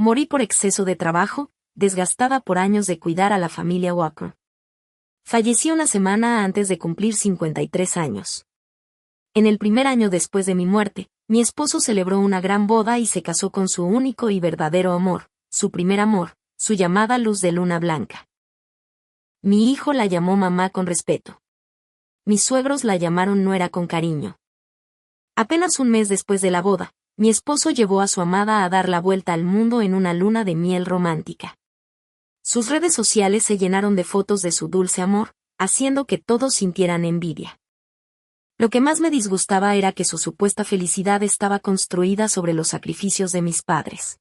Morí por exceso de trabajo, desgastada por años de cuidar a la familia Walker. Fallecí una semana antes de cumplir 53 años. En el primer año después de mi muerte, mi esposo celebró una gran boda y se casó con su único y verdadero amor, su primer amor, su llamada luz de luna blanca. Mi hijo la llamó mamá con respeto. Mis suegros la llamaron nuera con cariño. Apenas un mes después de la boda, mi esposo llevó a su amada a dar la vuelta al mundo en una luna de miel romántica. Sus redes sociales se llenaron de fotos de su dulce amor, haciendo que todos sintieran envidia. Lo que más me disgustaba era que su supuesta felicidad estaba construida sobre los sacrificios de mis padres.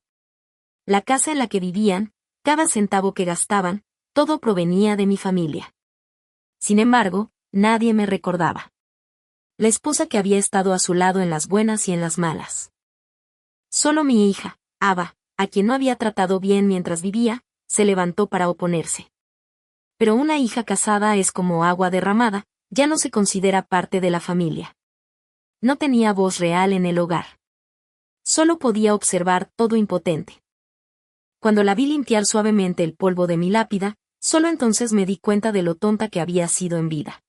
La casa en la que vivían, cada centavo que gastaban, todo provenía de mi familia. Sin embargo, nadie me recordaba. La esposa que había estado a su lado en las buenas y en las malas. Solo mi hija, Ava, a quien no había tratado bien mientras vivía, se levantó para oponerse. Pero una hija casada es como agua derramada, ya no se considera parte de la familia. No tenía voz real en el hogar. Solo podía observar todo impotente. Cuando la vi limpiar suavemente el polvo de mi lápida, solo entonces me di cuenta de lo tonta que había sido en vida.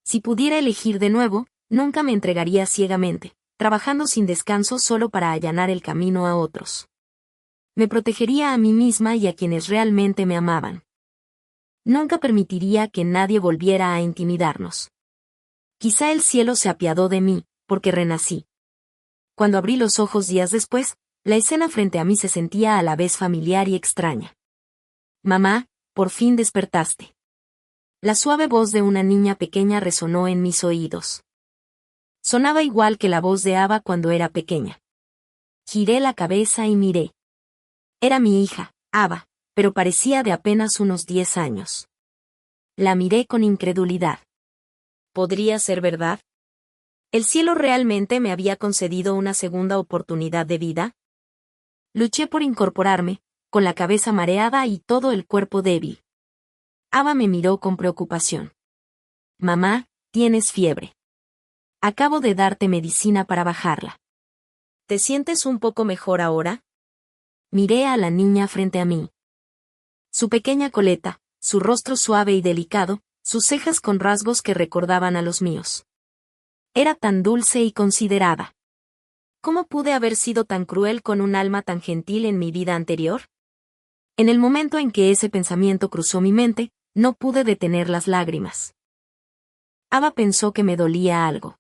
Si pudiera elegir de nuevo, nunca me entregaría ciegamente, trabajando sin descanso solo para allanar el camino a otros. Me protegería a mí misma y a quienes realmente me amaban. Nunca permitiría que nadie volviera a intimidarnos. Quizá el cielo se apiadó de mí, porque renací. Cuando abrí los ojos días después, la escena frente a mí se sentía a la vez familiar y extraña. Mamá, por fin despertaste. La suave voz de una niña pequeña resonó en mis oídos. Sonaba igual que la voz de Ava cuando era pequeña. Giré la cabeza y miré. Era mi hija, Ava, pero parecía de apenas unos 10 años. La miré con incredulidad. ¿Podría ser verdad? ¿El cielo realmente me había concedido una segunda oportunidad de vida? Luché por incorporarme, con la cabeza mareada y todo el cuerpo débil. Ava me miró con preocupación. Mamá, tienes fiebre. Acabo de darte medicina para bajarla. ¿Te sientes un poco mejor ahora? Miré a la niña frente a mí. Su pequeña coleta, su rostro suave y delicado, sus cejas con rasgos que recordaban a los míos. Era tan dulce y considerada. ¿Cómo pude haber sido tan cruel con un alma tan gentil en mi vida anterior? En el momento en que ese pensamiento cruzó mi mente, no pude detener las lágrimas. Ava pensó que me dolía algo.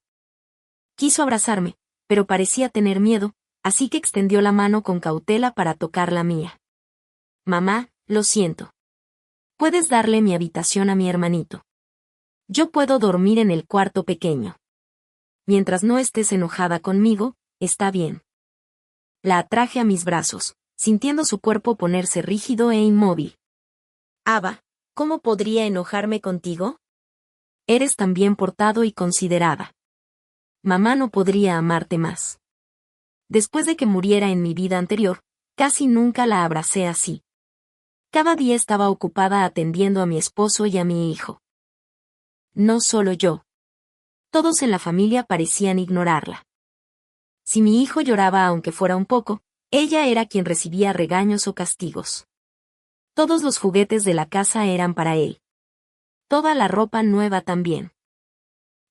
Quiso abrazarme, pero parecía tener miedo, así que extendió la mano con cautela para tocar la mía. Mamá, lo siento. Puedes darle mi habitación a mi hermanito. Yo puedo dormir en el cuarto pequeño. Mientras no estés enojada conmigo, está bien. La atraje a mis brazos, sintiendo su cuerpo ponerse rígido e inmóvil. Ava, ¿cómo podría enojarme contigo? Eres tan bien portado y considerada. Mamá no podría amarte más. Después de que muriera en mi vida anterior, casi nunca la abracé así. Cada día estaba ocupada atendiendo a mi esposo y a mi hijo. No solo yo. Todos en la familia parecían ignorarla. Si mi hijo lloraba aunque fuera un poco, ella era quien recibía regaños o castigos. Todos los juguetes de la casa eran para él. Toda la ropa nueva también.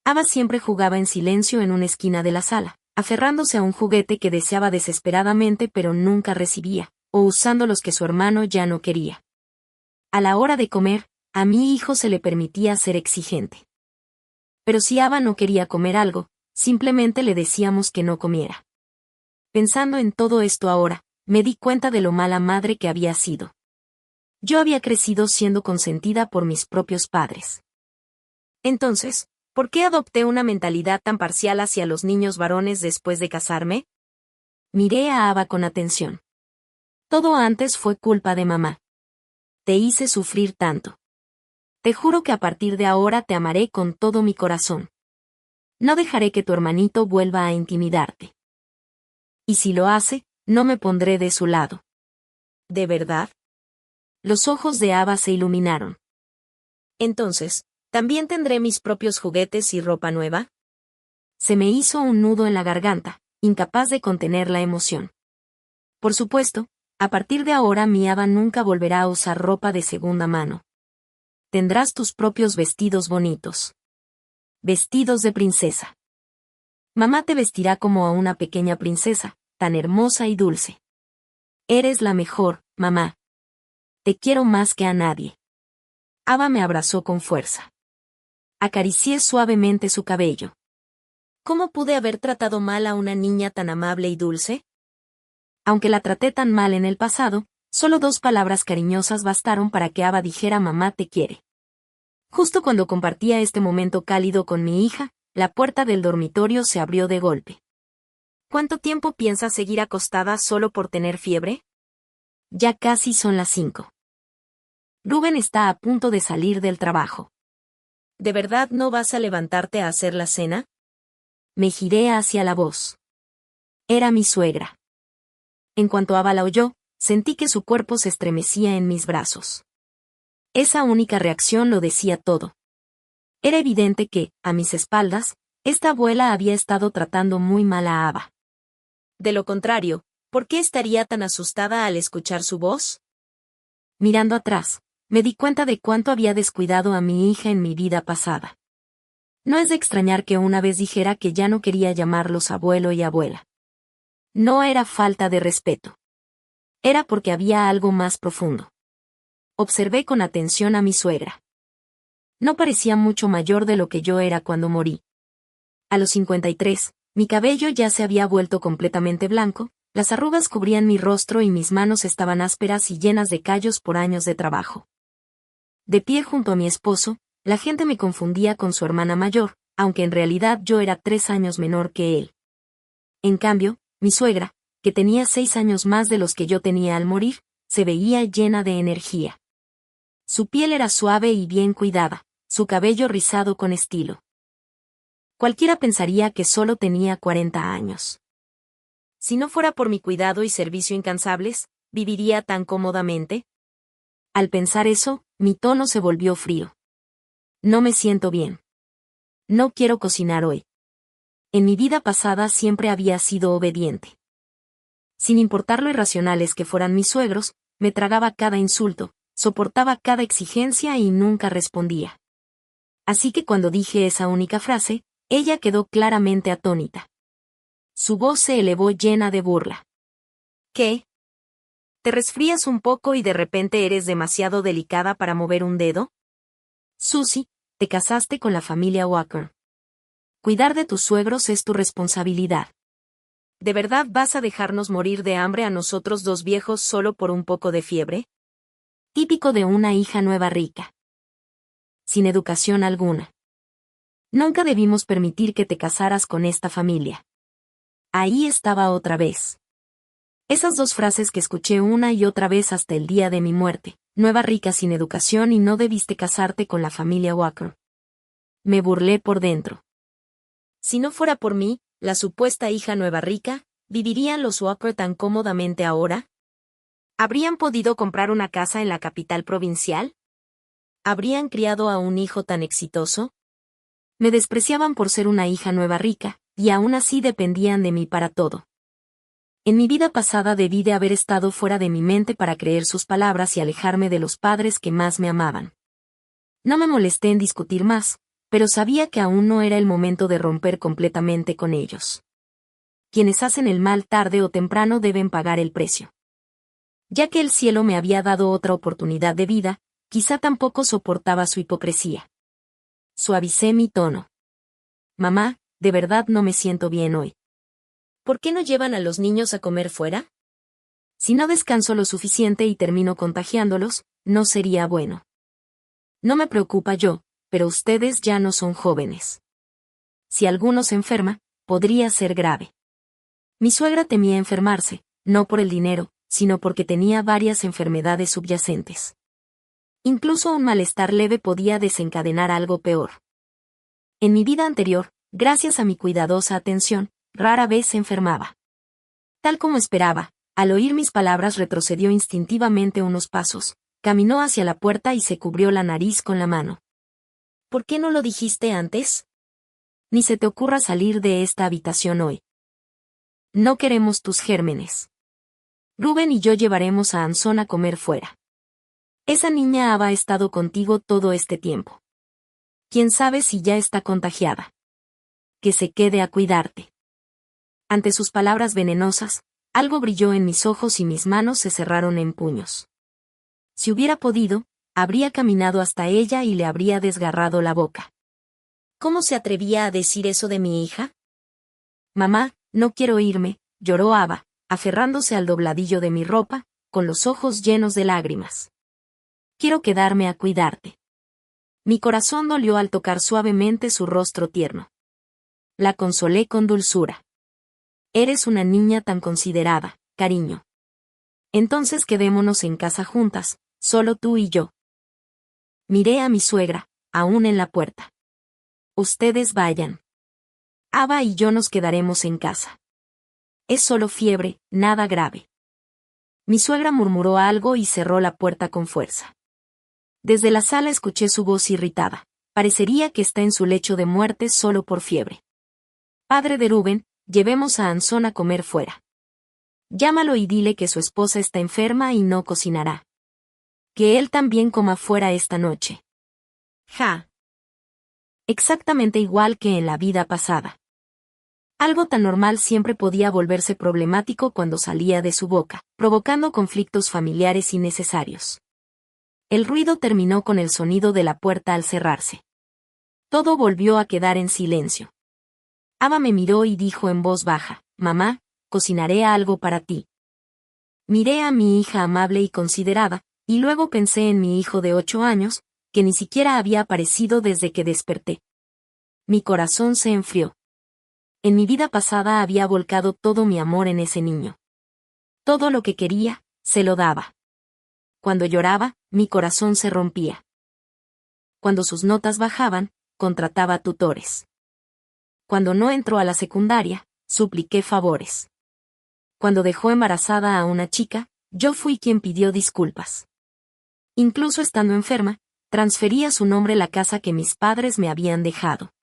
Ava siempre jugaba en silencio en una esquina de la sala, aferrándose a un juguete que deseaba desesperadamente pero nunca recibía, o usando los que su hermano ya no quería. A la hora de comer, a mi hijo se le permitía ser exigente. Pero si Ava no quería comer algo, simplemente le decíamos que no comiera. Pensando en todo esto ahora, me di cuenta de lo mala madre que había sido. Yo había crecido siendo consentida por mis propios padres. Entonces, ¿por qué adopté una mentalidad tan parcial hacia los niños varones después de casarme? Miré a Ava con atención. Todo antes fue culpa de mamá. Te hice sufrir tanto. Te juro que a partir de ahora te amaré con todo mi corazón. No dejaré que tu hermanito vuelva a intimidarte. Y si lo hace, no me pondré de su lado. ¿De verdad? Los ojos de Ava se iluminaron. Entonces, ¿también tendré mis propios juguetes y ropa nueva? Se me hizo un nudo en la garganta, incapaz de contener la emoción. Por supuesto, A partir de ahora mi Ava nunca volverá a usar ropa de segunda mano. Tendrás tus propios vestidos bonitos. Vestidos de princesa. Mamá te vestirá como a una pequeña princesa, tan hermosa y dulce. Eres la mejor, mamá. Te quiero más que a nadie. Ava me abrazó con fuerza. Acaricié suavemente su cabello. ¿Cómo pude haber tratado mal a una niña tan amable y dulce? Aunque la traté tan mal en el pasado, solo 2 palabras cariñosas bastaron para que Ava dijera mamá te quiere. Justo cuando compartía este momento cálido con mi hija, la puerta del dormitorio se abrió de golpe. ¿Cuánto tiempo piensas seguir acostada solo por tener fiebre? Ya casi son las 5. Rubén está a punto de salir del trabajo. ¿De verdad no vas a levantarte a hacer la cena? Me giré hacia la voz. Era mi suegra. En cuanto Ava la oyó, sentí que su cuerpo se estremecía en mis brazos. Esa única reacción lo decía todo. Era evidente que, a mis espaldas, esta abuela había estado tratando muy mal a Ava. De lo contrario, ¿por qué estaría tan asustada al escuchar su voz? Mirando atrás, me di cuenta de cuánto había descuidado a mi hija en mi vida pasada. No es de extrañar que una vez dijera que ya no quería llamarlos abuelo y abuela. No era falta de respeto. Era porque había algo más profundo. Observé con atención a mi suegra. No parecía mucho mayor de lo que yo era cuando morí. A los 53, mi cabello ya se había vuelto completamente blanco, las arrugas cubrían mi rostro y mis manos estaban ásperas y llenas de callos por años de trabajo. De pie junto a mi esposo, la gente me confundía con su hermana mayor, aunque en realidad yo era 3 años menor que él. En cambio, mi suegra, que tenía 6 años más de los que yo tenía al morir, se veía llena de energía. Su piel era suave y bien cuidada, su cabello rizado con estilo. Cualquiera pensaría que solo tenía 40 años. Si no fuera por mi cuidado y servicio incansables, ¿viviría tan cómodamente? Al pensar eso, mi tono se volvió frío. No me siento bien. No quiero cocinar hoy. En mi vida pasada siempre había sido obediente. Sin importar lo irracionales que fueran mis suegros, me tragaba cada insulto, soportaba cada exigencia y nunca respondía. Así que cuando dije esa única frase, ella quedó claramente atónita. Su voz se elevó llena de burla. ¿Qué? ¿Te resfrías un poco y de repente eres demasiado delicada para mover un dedo? Susie, te casaste con la familia Walker. Cuidar de tus suegros es tu responsabilidad. ¿De verdad vas a dejarnos morir de hambre a nosotros 2 viejos solo por un poco de fiebre? Típico de una hija nueva rica. Sin educación alguna. Nunca debimos permitir que te casaras con esta familia. Ahí estaba otra vez. Esas 2 frases que escuché una y otra vez hasta el día de mi muerte. Nueva rica sin educación y no debiste casarte con la familia Walker. Me burlé por dentro. Si no fuera por mí, la supuesta hija nueva rica, ¿vivirían los Walker tan cómodamente ahora? ¿Habrían podido comprar una casa en la capital provincial? ¿Habrían criado a un hijo tan exitoso? Me despreciaban por ser una hija nueva rica, y aún así dependían de mí para todo. En mi vida pasada debí de haber estado fuera de mi mente para creer sus palabras y alejarme de los padres que más me amaban. No me molesté en discutir más, pero sabía que aún no era el momento de romper completamente con ellos. Quienes hacen el mal tarde o temprano deben pagar el precio. Ya que el cielo me había dado otra oportunidad de vida, quizá tampoco soportaba su hipocresía. Suavicé mi tono. Mamá, de verdad no me siento bien hoy. ¿Por qué no llevan a los niños a comer fuera? Si no descanso lo suficiente y termino contagiándolos, no sería bueno. No me preocupa yo, pero ustedes ya no son jóvenes. Si alguno se enferma, podría ser grave. Mi suegra temía enfermarse, no por el dinero, sino porque tenía varias enfermedades subyacentes. Incluso un malestar leve podía desencadenar algo peor. En mi vida anterior, gracias a mi cuidadosa atención, rara vez se enfermaba. Tal como esperaba, al oír mis palabras retrocedió instintivamente unos pasos, caminó hacia la puerta y se cubrió la nariz con la mano. ¿Por qué no lo dijiste antes? Ni se te ocurra salir de esta habitación hoy. No queremos tus gérmenes. Rubén y yo llevaremos a Anson a comer fuera. Esa niña Ava ha estado contigo todo este tiempo. ¿Quién sabe si ya está contagiada? Que se quede a cuidarte. Ante sus palabras venenosas, algo brilló en mis ojos y mis manos se cerraron en puños. Si hubiera podido, habría caminado hasta ella y le habría desgarrado la boca. ¿Cómo se atrevía a decir eso de mi hija? Mamá, no quiero irme, lloró Ava, aferrándose al dobladillo de mi ropa, con los ojos llenos de lágrimas. Quiero quedarme a cuidarte. Mi corazón dolió al tocar suavemente su rostro tierno. La consolé con dulzura. Eres una niña tan considerada, cariño. Entonces quedémonos en casa juntas, solo tú y yo. Miré a mi suegra, aún en la puerta. Ustedes vayan. Ava y yo nos quedaremos en casa. Es solo fiebre, nada grave. Mi suegra murmuró algo y cerró la puerta con fuerza. Desde la sala escuché su voz irritada. Parecería que está en su lecho de muerte solo por fiebre. Padre de Rubén, llevemos a Anson a comer fuera. Llámalo y dile que su esposa está enferma y no cocinará. Que él también coma fuera esta noche. Ja. Exactamente igual que en la vida pasada. Algo tan normal siempre podía volverse problemático cuando salía de su boca, provocando conflictos familiares innecesarios. El ruido terminó con el sonido de la puerta al cerrarse. Todo volvió a quedar en silencio. Ava me miró y dijo en voz baja, «Mamá, cocinaré algo para ti». Miré a mi hija amable y considerada, y luego pensé en mi hijo de 8 años, que ni siquiera había aparecido desde que desperté. Mi corazón se enfrió. En mi vida pasada había volcado todo mi amor en ese niño. Todo lo que quería, se lo daba. Cuando lloraba, mi corazón se rompía. Cuando sus notas bajaban, contrataba tutores. Cuando no entró a la secundaria, supliqué favores. Cuando dejó embarazada a una chica, yo fui quien pidió disculpas. Incluso estando enferma, transferí a su nombre la casa que mis padres me habían dejado.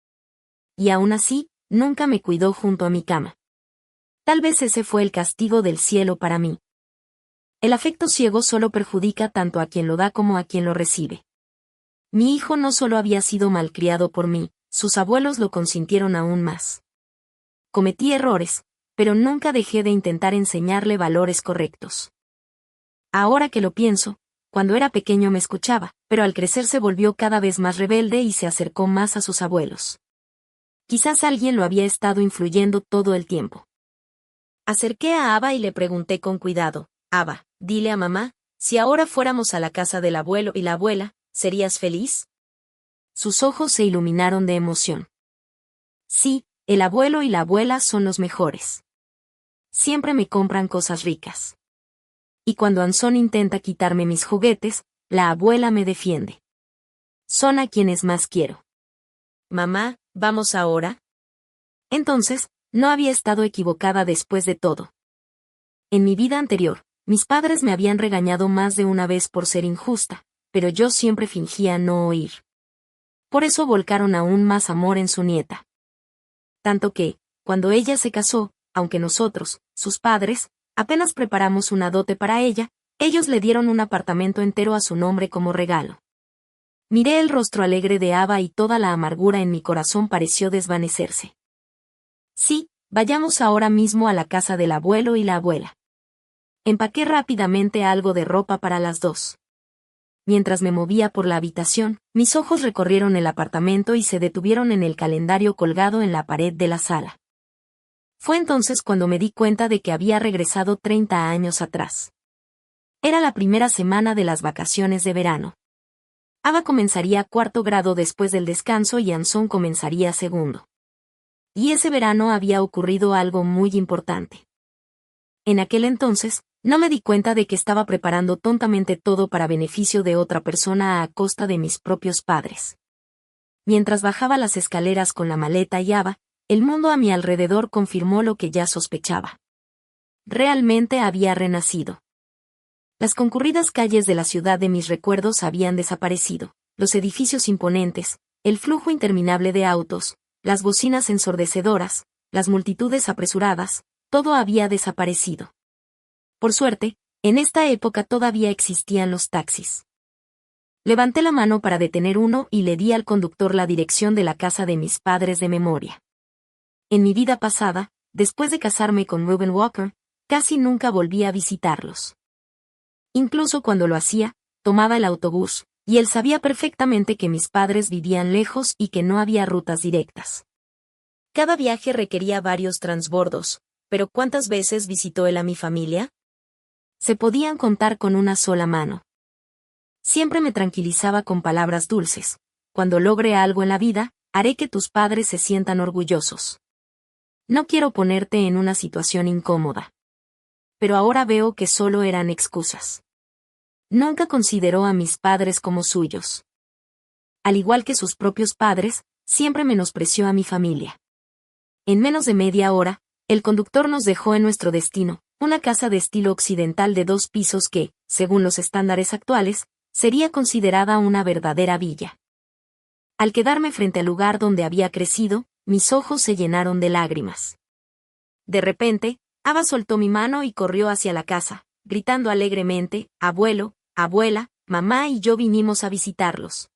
Y aún así, nunca me cuidó junto a mi cama. Tal vez ese fue el castigo del cielo para mí. El afecto ciego solo perjudica tanto a quien lo da como a quien lo recibe. Mi hijo no solo había sido malcriado por mí, sus abuelos lo consintieron aún más. Cometí errores, pero nunca dejé de intentar enseñarle valores correctos. Ahora que lo pienso, cuando era pequeño me escuchaba, pero al crecer se volvió cada vez más rebelde y se acercó más a sus abuelos. Quizás alguien lo había estado influyendo todo el tiempo. Acerqué a Ava y le pregunté con cuidado, «Ava, dile a mamá, si ahora fuéramos a la casa del abuelo y la abuela, ¿serías feliz?» Sus ojos se iluminaron de emoción. Sí, el abuelo y la abuela son los mejores. Siempre me compran cosas ricas. Y cuando Anson intenta quitarme mis juguetes, la abuela me defiende. Son a quienes más quiero. Mamá, ¿vamos ahora? Entonces, no había estado equivocada después de todo. En mi vida anterior, mis padres me habían regañado más de una vez por ser injusta, pero yo siempre fingía no oír. Por eso volcaron aún más amor en su nieta. Tanto que, cuando ella se casó, aunque nosotros, sus padres, apenas preparamos una dote para ella, ellos le dieron un apartamento entero a su nombre como regalo. Miré el rostro alegre de Ava y toda la amargura en mi corazón pareció desvanecerse. Sí, vayamos ahora mismo a la casa del abuelo y la abuela. Empaqué rápidamente algo de ropa para las dos. Mientras me movía por la habitación, mis ojos recorrieron el apartamento y se detuvieron en el calendario colgado en la pared de la sala. Fue entonces cuando me di cuenta de que había regresado 30 años atrás. Era la primera semana de las vacaciones de verano. Ava comenzaría 4º grado después del descanso y Anson comenzaría 2º. Y ese verano había ocurrido algo muy importante. En aquel entonces, no me di cuenta de que estaba preparando tontamente todo para beneficio de otra persona a costa de mis propios padres. Mientras bajaba las escaleras con la maleta y Ava, el mundo a mi alrededor confirmó lo que ya sospechaba. Realmente había renacido. Las concurridas calles de la ciudad de mis recuerdos habían desaparecido, los edificios imponentes, el flujo interminable de autos, las bocinas ensordecedoras, las multitudes apresuradas, todo había desaparecido. Por suerte, en esta época todavía existían los taxis. Levanté la mano para detener uno y le di al conductor la dirección de la casa de mis padres de memoria. En mi vida pasada, después de casarme con Reuben Walker, casi nunca volví a visitarlos. Incluso cuando lo hacía, tomaba el autobús, y él sabía perfectamente que mis padres vivían lejos y que no había rutas directas. Cada viaje requería varios transbordos, pero ¿cuántas veces visitó él a mi familia? Se podían contar con una sola mano. Siempre me tranquilizaba con palabras dulces. Cuando logre algo en la vida, haré que tus padres se sientan orgullosos. No quiero ponerte en una situación incómoda. Pero ahora veo que solo eran excusas. Nunca consideró a mis padres como suyos. Al igual que sus propios padres, siempre menospreció a mi familia. En menos de media hora, el conductor nos dejó en nuestro destino, una casa de estilo occidental de 2 pisos que, según los estándares actuales, sería considerada una verdadera villa. Al quedarme frente al lugar donde había crecido, mis ojos se llenaron de lágrimas. De repente, Ava soltó mi mano y corrió hacia la casa, gritando alegremente, «Abuelo, abuela, mamá y yo vinimos a visitarlos».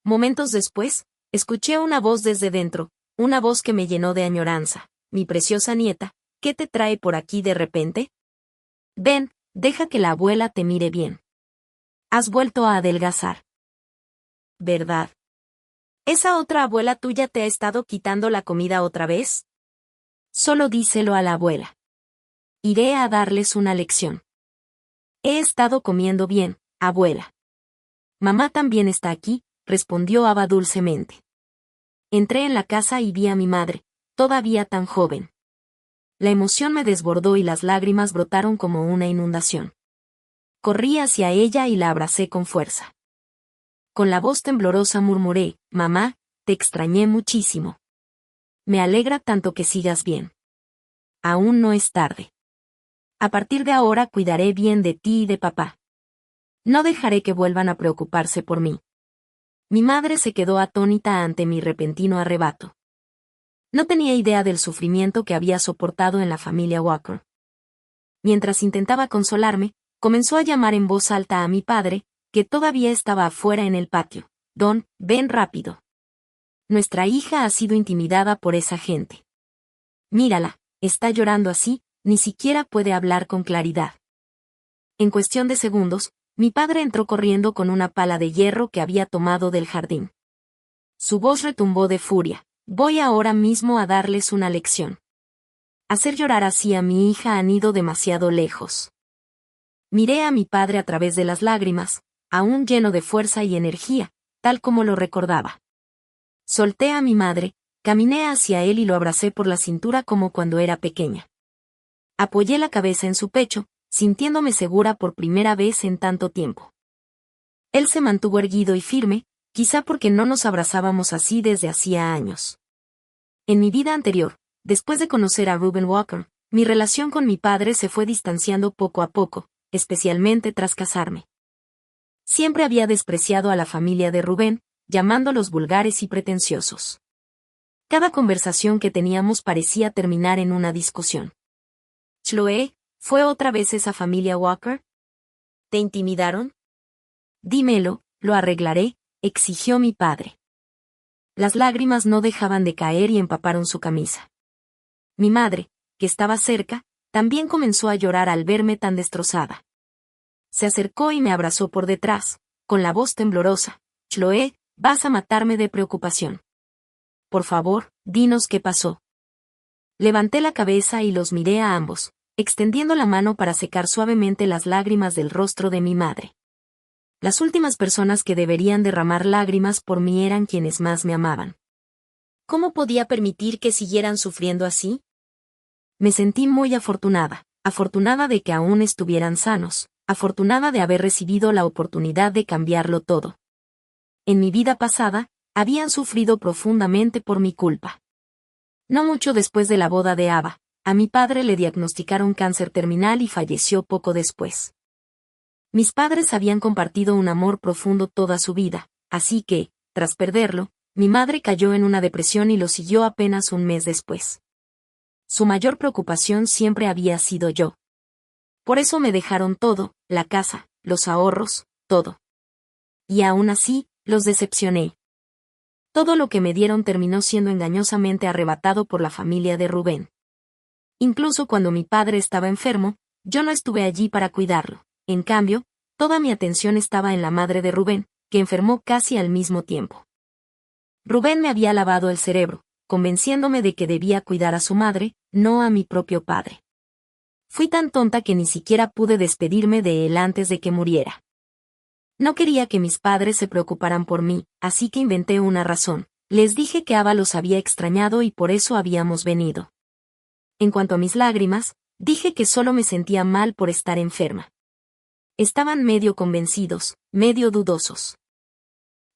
Momentos después, escuché una voz desde dentro, una voz que me llenó de añoranza. «Mi preciosa nieta, ¿qué te trae por aquí de repente? Ven, deja que la abuela te mire bien. Has vuelto a adelgazar. ¿Verdad? ¿Esa otra abuela tuya te ha estado quitando la comida otra vez? Solo díselo a la abuela. Iré a darles una lección. He estado comiendo bien, abuela». «Mamá también está aquí», respondió Ava dulcemente. Entré en la casa y vi a mi madre, todavía tan joven. La emoción me desbordó y las lágrimas brotaron como una inundación. Corrí hacia ella y la abracé con fuerza. Con la voz temblorosa murmuré, «Mamá, te extrañé muchísimo. Me alegra tanto que sigas bien. Aún no es tarde. A partir de ahora cuidaré bien de ti y de papá. No dejaré que vuelvan a preocuparse por mí». Mi madre se quedó atónita ante mi repentino arrebato. No tenía idea del sufrimiento que había soportado en la familia Walker. Mientras intentaba consolarme, comenzó a llamar en voz alta a mi padre, que todavía estaba afuera en el patio. «Don, ven rápido. Nuestra hija ha sido intimidada por esa gente. Mírala, está llorando así, ni siquiera puede hablar con claridad». En cuestión de segundos, mi padre entró corriendo con una pala de hierro que había tomado del jardín. Su voz retumbó de furia. «Voy ahora mismo a darles una lección. Hacer llorar así a mi hija han ido demasiado lejos». Miré a mi padre a través de las lágrimas, aún lleno de fuerza y energía, tal como lo recordaba. Solté a mi madre, caminé hacia él y lo abracé por la cintura como cuando era pequeña. Apoyé la cabeza en su pecho, sintiéndome segura por primera vez en tanto tiempo. Él se mantuvo erguido y firme, quizá porque no nos abrazábamos así desde hacía años. En mi vida anterior, después de conocer a Reuben Walker, mi relación con mi padre se fue distanciando poco a poco, especialmente tras casarme. Siempre había despreciado a la familia de Reuben, llamándolos vulgares y pretenciosos. Cada conversación que teníamos parecía terminar en una discusión. «Chloe, ¿fue otra vez esa familia Walker? ¿Te intimidaron? Dímelo, lo arreglaré», exigió mi padre. Las lágrimas no dejaban de caer y empaparon su camisa. Mi madre, que estaba cerca, también comenzó a llorar al verme tan destrozada. Se acercó y me abrazó por detrás, con la voz temblorosa. «Chloe, vas a matarme de preocupación. Por favor, dinos qué pasó». Levanté la cabeza y los miré a ambos, extendiendo la mano para secar suavemente las lágrimas del rostro de mi madre. Las últimas personas que deberían derramar lágrimas por mí eran quienes más me amaban. ¿Cómo podía permitir que siguieran sufriendo así? Me sentí muy afortunada, afortunada de que aún estuvieran sanos, afortunada de haber recibido la oportunidad de cambiarlo todo. En mi vida pasada, habían sufrido profundamente por mi culpa. No mucho después de la boda de Ava, a mi padre le diagnosticaron cáncer terminal y falleció poco después. Mis padres habían compartido un amor profundo toda su vida, así que, tras perderlo, mi madre cayó en una depresión y lo siguió apenas un mes después. Su mayor preocupación siempre había sido yo. Por eso me dejaron todo, la casa, los ahorros, todo. Y aún así, los decepcioné. Todo lo que me dieron terminó siendo engañosamente arrebatado por la familia de Rubén. Incluso cuando mi padre estaba enfermo, yo no estuve allí para cuidarlo. En cambio, toda mi atención estaba en la madre de Rubén, que enfermó casi al mismo tiempo. Rubén me había lavado el cerebro, convenciéndome de que debía cuidar a su madre, no a mi propio padre. Fui tan tonta que ni siquiera pude despedirme de él antes de que muriera. No quería que mis padres se preocuparan por mí, así que inventé una razón. Les dije que Ava los había extrañado y por eso habíamos venido. En cuanto a mis lágrimas, dije que solo me sentía mal por estar enferma. Estaban medio convencidos, medio dudosos.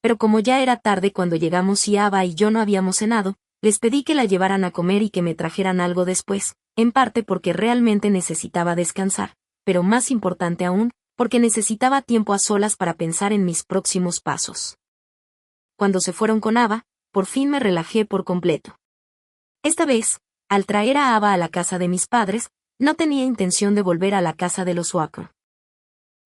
Pero como ya era tarde cuando llegamos y Ava y yo no habíamos cenado, les pedí que la llevaran a comer y que me trajeran algo después, en parte porque realmente necesitaba descansar, pero más importante aún, porque necesitaba tiempo a solas para pensar en mis próximos pasos. Cuando se fueron con Ava, por fin me relajé por completo. Esta vez, al traer a Ava a la casa de mis padres, no tenía intención de volver a la casa de los Walker.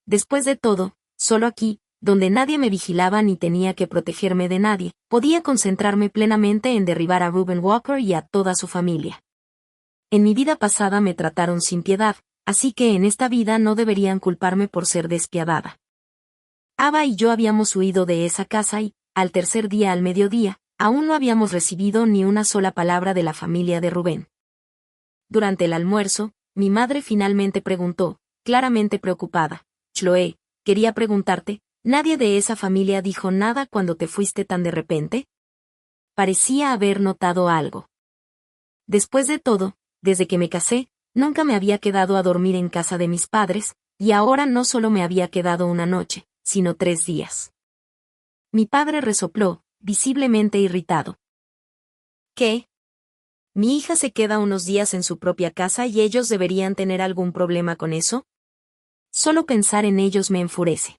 Después de todo, solo aquí, donde nadie me vigilaba ni tenía que protegerme de nadie, podía concentrarme plenamente en derribar a Reuben Walker y a toda su familia. En mi vida pasada me trataron sin piedad, así que en esta vida no deberían culparme por ser despiadada. Ava y yo habíamos huido de esa casa y, al tercer día al mediodía, aún no habíamos recibido ni una sola palabra de la familia de Rubén. Durante el almuerzo, mi madre finalmente preguntó, claramente preocupada: «Chloe, quería preguntarte, ¿nadie de esa familia dijo nada cuando te fuiste tan de repente?» Parecía haber notado algo. Después de todo, desde que me casé, nunca me había quedado a dormir en casa de mis padres, y ahora no solo me había quedado una noche, sino 3 días. Mi padre resopló, visiblemente irritado. ¿Qué? ¿Mi hija se queda unos días en su propia casa y ellos deberían tener algún problema con eso? Solo pensar en ellos me enfurece.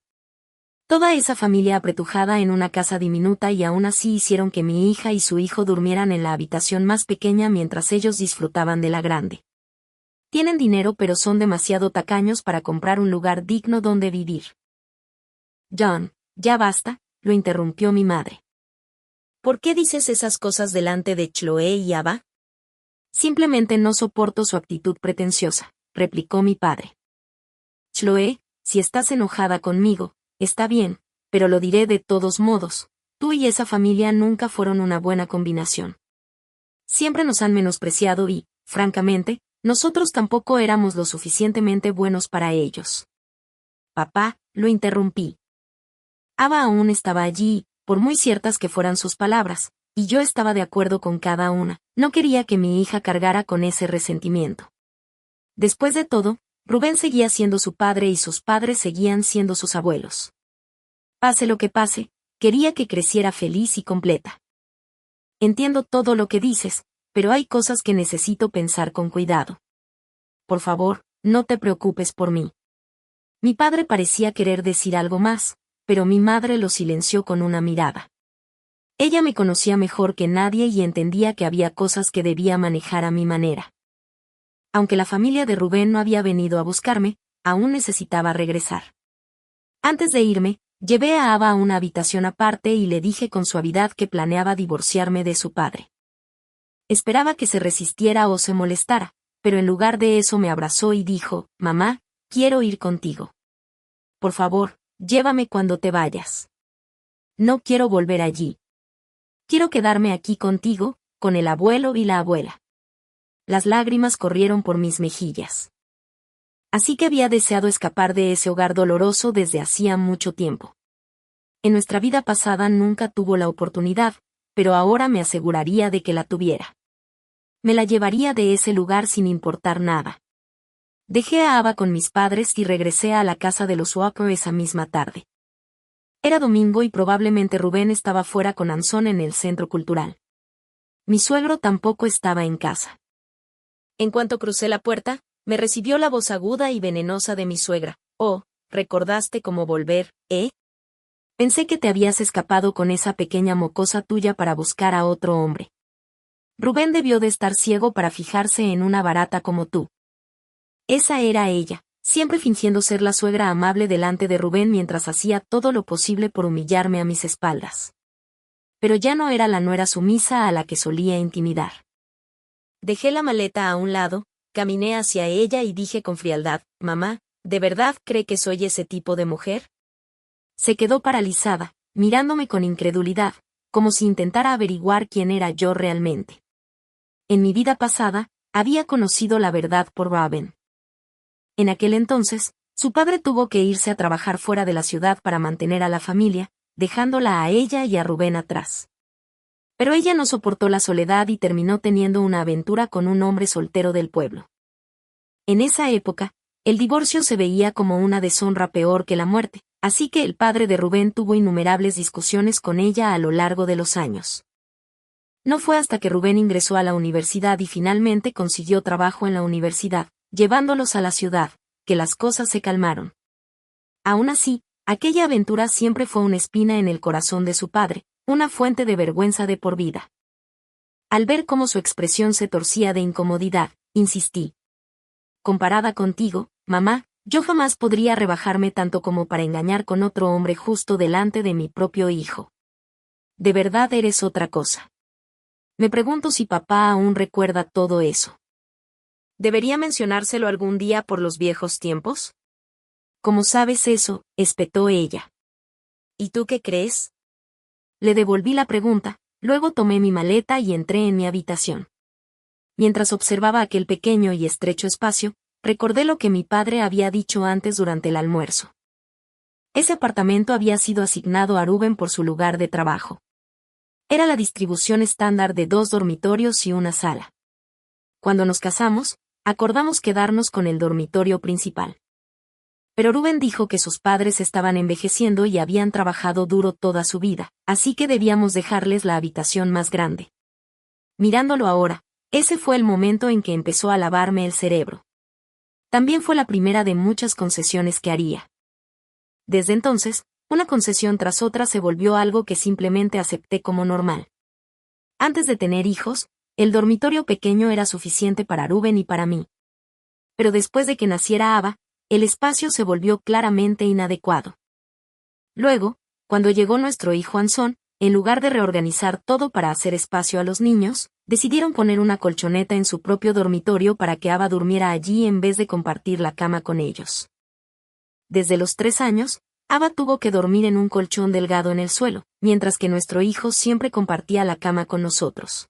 Toda esa familia apretujada en una casa diminuta y aún así hicieron que mi hija y su hijo durmieran en la habitación más pequeña mientras ellos disfrutaban de la grande. Tienen dinero pero son demasiado tacaños para comprar un lugar digno donde vivir. John, ya basta, lo interrumpió mi madre. ¿Por qué dices esas cosas delante de Chloe y Ava? Simplemente no soporto su actitud pretenciosa, replicó mi padre. Chloe, si estás enojada conmigo, está bien, pero lo diré de todos modos, tú y esa familia nunca fueron una buena combinación. Siempre nos han menospreciado y, francamente, nosotros tampoco éramos lo suficientemente buenos para ellos. Papá, lo interrumpí. Ava aún estaba allí, por muy ciertas que fueran sus palabras, y yo estaba de acuerdo con cada una, no quería que mi hija cargara con ese resentimiento. Después de todo, Rubén seguía siendo su padre y sus padres seguían siendo sus abuelos. Pase lo que pase, quería que creciera feliz y completa. Entiendo todo lo que dices, pero hay cosas que necesito pensar con cuidado. Por favor, no te preocupes por mí. Mi padre parecía querer decir algo más, pero mi madre lo silenció con una mirada. Ella me conocía mejor que nadie y entendía que había cosas que debía manejar a mi manera. Aunque la familia de Rubén no había venido a buscarme, aún necesitaba regresar. Antes de irme, llevé a Ava a una habitación aparte y le dije con suavidad que planeaba divorciarme de su padre. Esperaba que se resistiera o se molestara, pero en lugar de eso me abrazó y dijo: «Mamá, quiero ir contigo. Por favor, llévame cuando te vayas. No quiero volver allí. Quiero quedarme aquí contigo, con el abuelo y la abuela». Las lágrimas corrieron por mis mejillas. Así que había deseado escapar de ese hogar doloroso desde hacía mucho tiempo. En nuestra vida pasada nunca tuvo la oportunidad, pero ahora me aseguraría de que la tuviera. Me la llevaría de ese lugar sin importar nada. Dejé a Ava con mis padres y regresé a la casa de los Walker esa misma tarde. Era domingo y probablemente Rubén estaba fuera con Anson en el centro cultural. Mi suegro tampoco estaba en casa. En cuanto crucé la puerta, me recibió la voz aguda y venenosa de mi suegra. «Oh, ¿recordaste cómo volver, Pensé que te habías escapado con esa pequeña mocosa tuya para buscar a otro hombre. Rubén debió de estar ciego para fijarse en una barata como tú». Esa era ella, siempre fingiendo ser la suegra amable delante de Rubén mientras hacía todo lo posible por humillarme a mis espaldas. Pero ya no era la nuera sumisa a la que solía intimidar. Dejé la maleta a un lado, caminé hacia ella y dije con frialdad: «Mamá, ¿de verdad cree que soy ese tipo de mujer?». Se quedó paralizada, mirándome con incredulidad, como si intentara averiguar quién era yo realmente. En mi vida pasada, había conocido la verdad por Rubén. En aquel entonces, su padre tuvo que irse a trabajar fuera de la ciudad para mantener a la familia, dejándola a ella y a Rubén atrás. Pero ella no soportó la soledad y terminó teniendo una aventura con un hombre soltero del pueblo. En esa época, el divorcio se veía como una deshonra peor que la muerte, así que el padre de Rubén tuvo innumerables discusiones con ella a lo largo de los años. No fue hasta que Rubén ingresó a la universidad y finalmente consiguió trabajo en la universidad, llevándolos a la ciudad, que las cosas se calmaron. Aún así, aquella aventura siempre fue una espina en el corazón de su padre, una fuente de vergüenza de por vida. Al ver cómo su expresión se torcía de incomodidad, insistí: «Comparada contigo, mamá, yo jamás podría rebajarme tanto como para engañar con otro hombre justo delante de mi propio hijo. De verdad eres otra cosa». Me pregunto si papá aún recuerda todo eso. ¿Debería mencionárselo algún día por los viejos tiempos? ¿Cómo sabes eso?, espetó ella. ¿Y tú qué crees? Le devolví la pregunta, luego tomé mi maleta y entré en mi habitación. Mientras observaba aquel pequeño y estrecho espacio, recordé lo que mi padre había dicho antes durante el almuerzo. Ese apartamento había sido asignado a Rubén por su lugar de trabajo. Era la distribución estándar de 2 dormitorios y una sala. Cuando nos casamos, acordamos quedarnos con el dormitorio principal. Pero Rubén dijo que sus padres estaban envejeciendo y habían trabajado duro toda su vida, así que debíamos dejarles la habitación más grande. Mirándolo ahora, ese fue el momento en que empezó a lavarme el cerebro. También fue la primera de muchas concesiones que haría. Desde entonces, una concesión tras otra se volvió algo que simplemente acepté como normal. Antes de tener hijos, el dormitorio pequeño era suficiente para Rubén y para mí. Pero después de que naciera Ava, el espacio se volvió claramente inadecuado. Luego, cuando llegó nuestro hijo Anson, en lugar de reorganizar todo para hacer espacio a los niños, decidieron poner una colchoneta en su propio dormitorio para que Ava durmiera allí en vez de compartir la cama con ellos. Desde los 3 años, Ava tuvo que dormir en un colchón delgado en el suelo, mientras que nuestro hijo siempre compartía la cama con nosotros.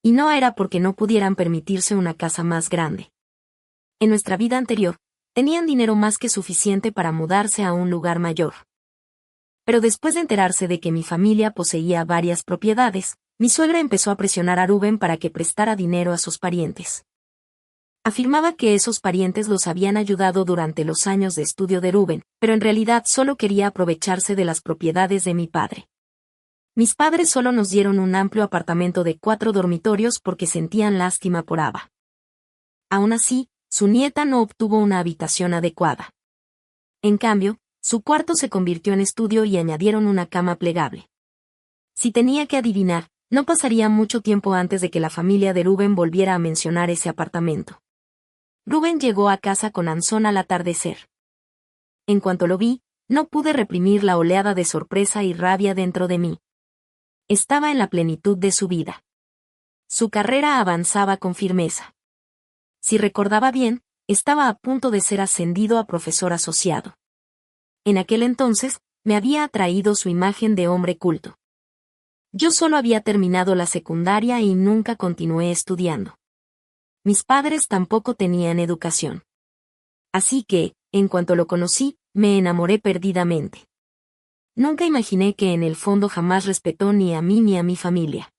Y no era porque no pudieran permitirse una casa más grande. En nuestra vida anterior, tenían dinero más que suficiente para mudarse a un lugar mayor. Pero después de enterarse de que mi familia poseía varias propiedades, mi suegra empezó a presionar a Rubén para que prestara dinero a sus parientes. Afirmaba que esos parientes los habían ayudado durante los años de estudio de Rubén, pero en realidad solo quería aprovecharse de las propiedades de mi padre. Mis padres solo nos dieron un amplio apartamento de 4 dormitorios porque sentían lástima por Ava. Aún así, su nieta no obtuvo una habitación adecuada. En cambio, su cuarto se convirtió en estudio y añadieron una cama plegable. Si tenía que adivinar, no pasaría mucho tiempo antes de que la familia de Rubén volviera a mencionar ese apartamento. Rubén llegó a casa con Anson al atardecer. En cuanto lo vi, no pude reprimir la oleada de sorpresa y rabia dentro de mí. Estaba en la plenitud de su vida. Su carrera avanzaba con firmeza. Si recordaba bien, estaba a punto de ser ascendido a profesor asociado. En aquel entonces, me había atraído su imagen de hombre culto. Yo solo había terminado la secundaria y nunca continué estudiando. Mis padres tampoco tenían educación. Así que, en cuanto lo conocí, me enamoré perdidamente. Nunca imaginé que en el fondo jamás respetó ni a mí ni a mi familia.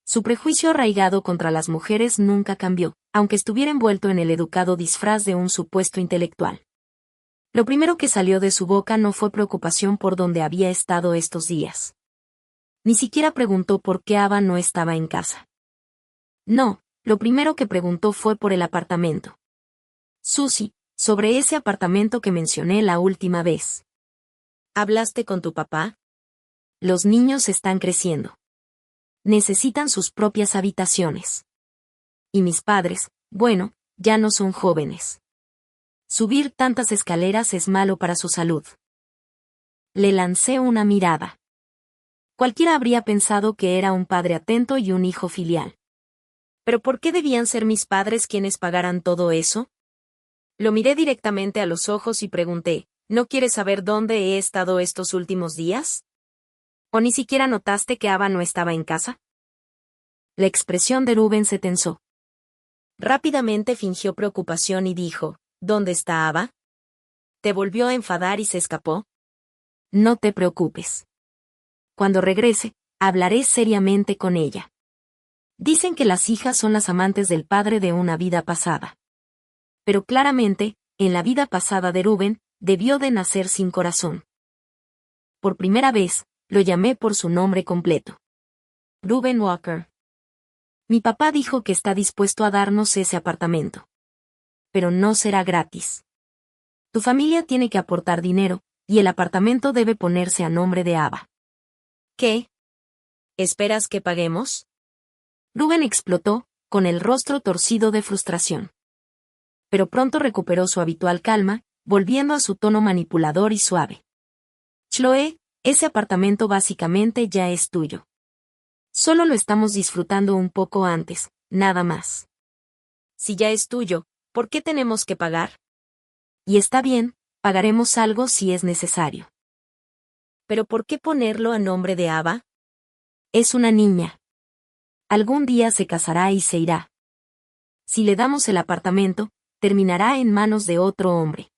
Su prejuicio arraigado contra las mujeres nunca cambió, aunque estuviera envuelto en el educado disfraz de un supuesto intelectual. Lo primero que salió de su boca no fue preocupación por dónde había estado estos días. Ni siquiera preguntó por qué Ava no estaba en casa. No, lo primero que preguntó fue por el apartamento. Susie, sobre ese apartamento que mencioné la última vez. ¿Hablaste con tu papá? Los niños están creciendo. Necesitan sus propias habitaciones. Y mis padres, bueno, ya no son jóvenes. Subir tantas escaleras es malo para su salud. Le lancé una mirada. Cualquiera habría pensado que era un padre atento y un hijo filial. ¿Pero por qué debían ser mis padres quienes pagaran todo eso? Lo miré directamente a los ojos y pregunté, ¿no quieres saber dónde he estado estos últimos días? ¿O ni siquiera notaste que Ava no estaba en casa? La expresión de Rubén se tensó. Rápidamente fingió preocupación y dijo, ¿dónde está Ava? ¿Te volvió a enfadar y se escapó? No te preocupes. Cuando regrese, hablaré seriamente con ella. Dicen que las hijas son las amantes del padre de una vida pasada. Pero claramente, en la vida pasada de Rubén, debió de nacer sin corazón. Por primera vez, lo llamé por su nombre completo. Rubén Walker. Mi papá dijo que está dispuesto a darnos ese apartamento. Pero no será gratis. Tu familia tiene que aportar dinero, y el apartamento debe ponerse a nombre de Ava. ¿Qué? ¿Esperas que paguemos? Rubén explotó, con el rostro torcido de frustración. Pero pronto recuperó su habitual calma, volviendo a su tono manipulador y suave. Chloe, ese apartamento básicamente ya es tuyo. Solo lo estamos disfrutando un poco antes, nada más. Si ya es tuyo, ¿por qué tenemos que pagar? Y está bien, pagaremos algo si es necesario. ¿Pero por qué ponerlo a nombre de Ava? Es una niña. Algún día se casará y se irá. Si le damos el apartamento, terminará en manos de otro hombre.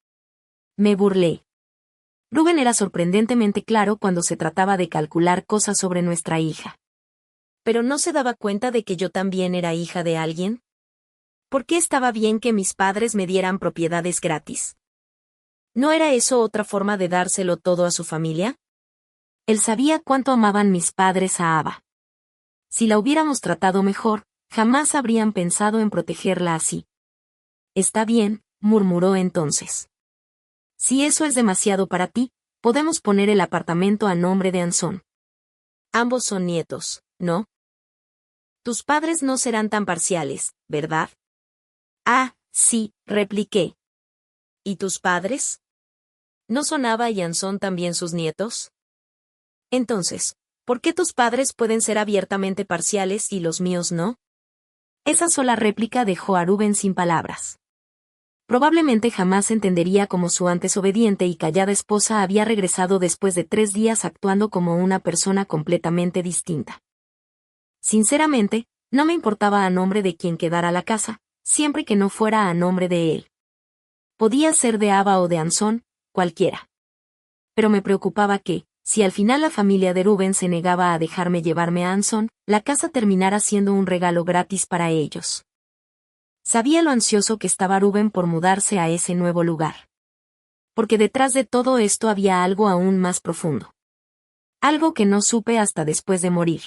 Me burlé. Rubén era sorprendentemente claro cuando se trataba de calcular cosas sobre nuestra hija. ¿Pero no se daba cuenta de que yo también era hija de alguien? ¿Por qué estaba bien que mis padres me dieran propiedades gratis? ¿No era eso otra forma de dárselo todo a su familia? Él sabía cuánto amaban mis padres a Ava. Si la hubiéramos tratado mejor, jamás habrían pensado en protegerla así. Está bien, murmuró entonces. Si eso es demasiado para ti, podemos poner el apartamento a nombre de Anson. Ambos son nietos, ¿no? Tus padres no serán tan parciales, ¿verdad? Ah, sí, repliqué. ¿Y tus padres? ¿No son Ava y Anson también sus nietos? Entonces, ¿por qué tus padres pueden ser abiertamente parciales y los míos no? Esa sola réplica dejó a Rubén sin palabras. Probablemente jamás entendería cómo su antes obediente y callada esposa había regresado después de 3 días actuando como una persona completamente distinta. Sinceramente, no me importaba a nombre de quien quedara la casa, siempre que no fuera a nombre de él. Podía ser de Ava o de Anson, cualquiera. Pero me preocupaba que, si al final la familia de Rubén se negaba a dejarme llevarme a Anson, la casa terminara siendo un regalo gratis para ellos. Sabía lo ansioso que estaba Rubén por mudarse a ese nuevo lugar. Porque detrás de todo esto había algo aún más profundo. Algo que no supe hasta después de morir.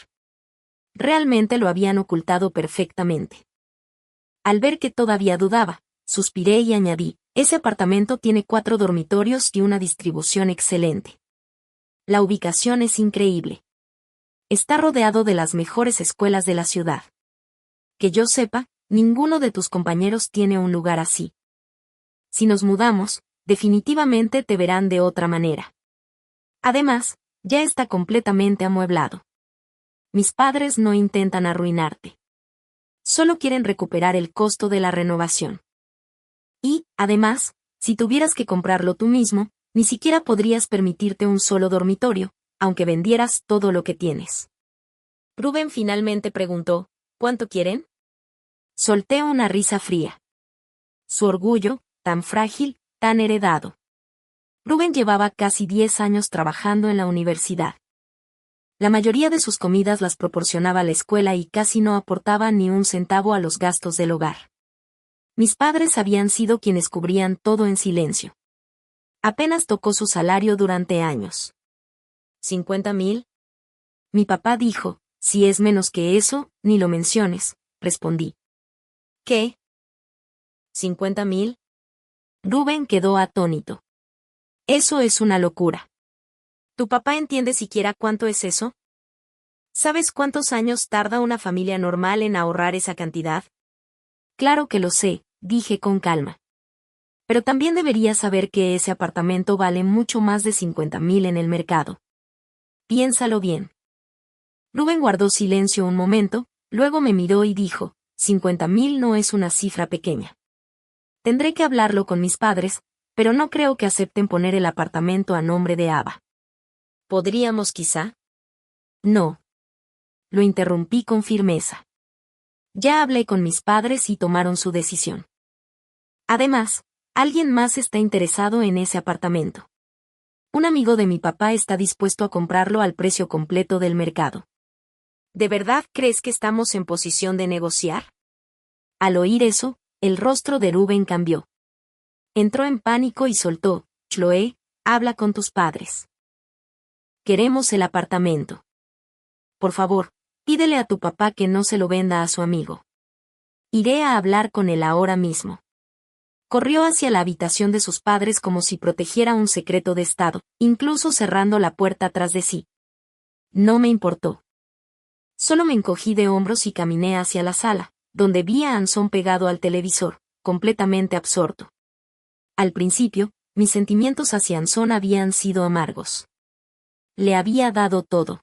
Realmente lo habían ocultado perfectamente. Al ver que todavía dudaba, suspiré y añadí, ese apartamento tiene 4 dormitorios y una distribución excelente. La ubicación es increíble. Está rodeado de las mejores escuelas de la ciudad. Que yo sepa, ninguno de tus compañeros tiene un lugar así. Si nos mudamos, definitivamente te verán de otra manera. Además, ya está completamente amueblado. Mis padres no intentan arruinarte. Solo quieren recuperar el costo de la renovación. Y, además, si tuvieras que comprarlo tú mismo, ni siquiera podrías permitirte un solo dormitorio, aunque vendieras todo lo que tienes. Rubén finalmente preguntó, ¿cuánto quieren? Solté una risa fría. Su orgullo, tan frágil, tan heredado. Rubén llevaba casi 10 años trabajando en la universidad. La mayoría de sus comidas las proporcionaba la escuela y casi no aportaba ni un centavo a los gastos del hogar. Mis padres habían sido quienes cubrían todo en silencio. Apenas tocó su salario durante años. ¿50,000? Mi papá dijo, si es menos que eso, ni lo menciones, respondí. ¿Qué? ¿50,000? Rubén quedó atónito. Eso es una locura. ¿Tu papá entiende siquiera cuánto es eso? ¿Sabes cuántos años tarda una familia normal en ahorrar esa cantidad? Claro que lo sé, dije con calma. Pero también deberías saber que ese apartamento vale mucho más de 50,000 en el mercado. Piénsalo bien. Rubén guardó silencio un momento, luego me miró y dijo, 50,000 no es una cifra pequeña. Tendré que hablarlo con mis padres, pero no creo que acepten poner el apartamento a nombre de Ava. ¿Podríamos quizá? No. Lo interrumpí con firmeza. Ya hablé con mis padres y tomaron su decisión. Además, alguien más está interesado en ese apartamento. Un amigo de mi papá está dispuesto a comprarlo al precio completo del mercado. ¿De verdad crees que estamos en posición de negociar? Al oír eso, el rostro de Rubén cambió. Entró en pánico y soltó, Chloe, habla con tus padres. Queremos el apartamento. Por favor, pídele a tu papá que no se lo venda a su amigo. Iré a hablar con él ahora mismo. Corrió hacia la habitación de sus padres como si protegiera un secreto de estado, incluso cerrando la puerta tras de sí. No me importó. Solo me encogí de hombros y caminé hacia la sala, donde vi a Anson pegado al televisor, completamente absorto. Al principio, mis sentimientos hacia Anson habían sido amargos. Le había dado todo.